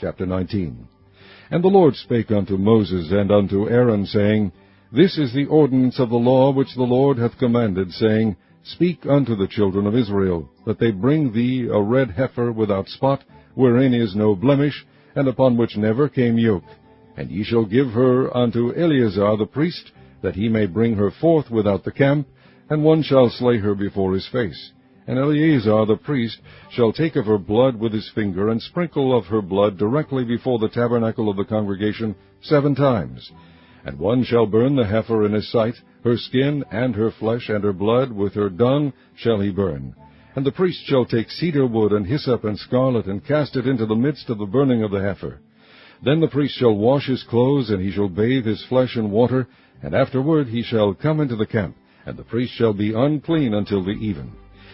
Chapter 19. And the Lord spake unto Moses and unto Aaron, saying, This is the ordinance of the law which the Lord hath commanded, saying, Speak unto the children of Israel, that they bring thee a red heifer without spot, wherein is no blemish, and upon which never came yoke. And ye shall give her unto Eleazar the priest, that he may bring her forth without the camp, and one shall slay her before his face. And Eleazar the priest shall take of her blood with his finger, and sprinkle of her blood directly before the tabernacle of the congregation 7 times. And one shall burn the heifer in his sight, her skin, and her flesh, and her blood, with her dung shall he burn. And the priest shall take cedar wood, and hyssop, and scarlet, and cast it into the midst of the burning of the heifer. Then the priest shall wash his clothes, and he shall bathe his flesh in water, and afterward he shall come into the camp, and the priest shall be unclean until the even.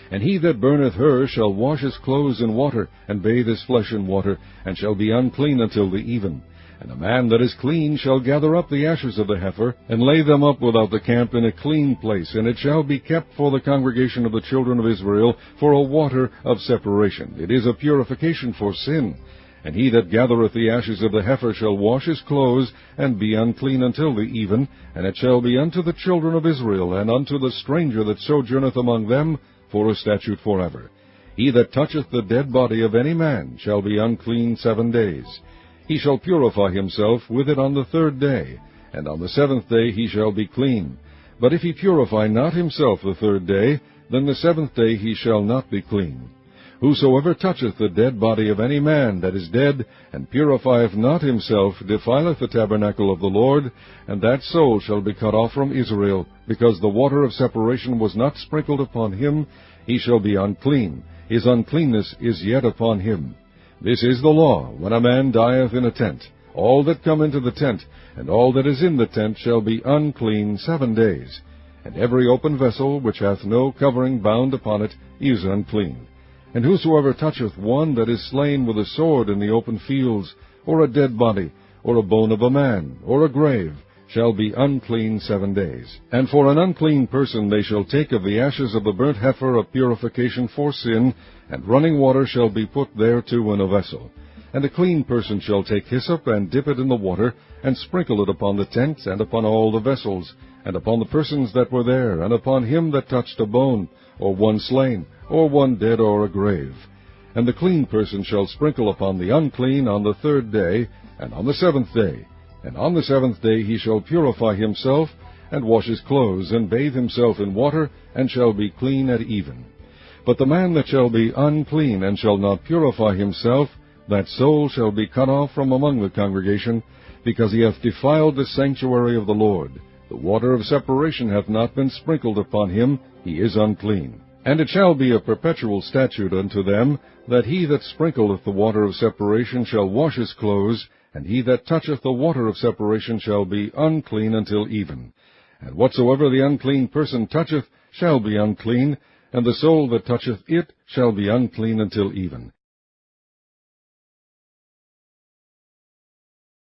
And he that burneth her shall wash his clothes in water, and bathe his flesh in water, and shall be unclean until the even. And a man that is clean shall gather up the ashes of the heifer, and lay them up without the camp in a clean place, and it shall be kept for the congregation of the children of Israel for a water of separation. It is a purification for sin. And he that gathereth the ashes of the heifer shall wash his clothes, and be unclean until the even, and it shall be unto the children of Israel, and unto the stranger that sojourneth among them, for a statute forever. He that toucheth the dead body of any man shall be unclean 7 days. He shall purify himself with it on the 3rd day, and on the 7th day he shall be clean. But if he purify not himself the 3rd day, then the 7th day he shall not be clean. Whosoever toucheth the dead body of any man that is dead, and purifieth not himself, defileth the tabernacle of the Lord, and that soul shall be cut off from Israel, because the water of separation was not sprinkled upon him. He shall be unclean. His uncleanness is yet upon him. This is the law, when a man dieth in a tent. All that come into the tent, and all that is in the tent, shall be unclean 7 days. And every open vessel, which hath no covering bound upon it, is unclean. And whosoever toucheth one that is slain with a sword in the open fields, or a dead body, or a bone of a man, or a grave, shall be unclean 7 days. And for an unclean person they shall take of the ashes of the burnt heifer of purification for sin, and running water shall be put thereto in a vessel. And a clean person shall take hyssop, and dip it in the water, and sprinkle it upon the tent, and upon all the vessels, and upon the persons that were there, and upon him that touched a bone, or one slain, or one dead, or a grave. And the clean person shall sprinkle upon the unclean on the 3rd day, and on the 7th day. And on the 7th day he shall purify himself, and wash his clothes, and bathe himself in water, and shall be clean at even. But the man that shall be unclean, and shall not purify himself, that soul shall be cut off from among the congregation, because he hath defiled the sanctuary of the Lord. The water of separation hath not been sprinkled upon him, he is unclean. And it shall be a perpetual statute unto them, that he that sprinkleth the water of separation shall wash his clothes, and he that toucheth the water of separation shall be unclean until even. And whatsoever the unclean person toucheth shall be unclean, and the soul that toucheth it shall be unclean until even.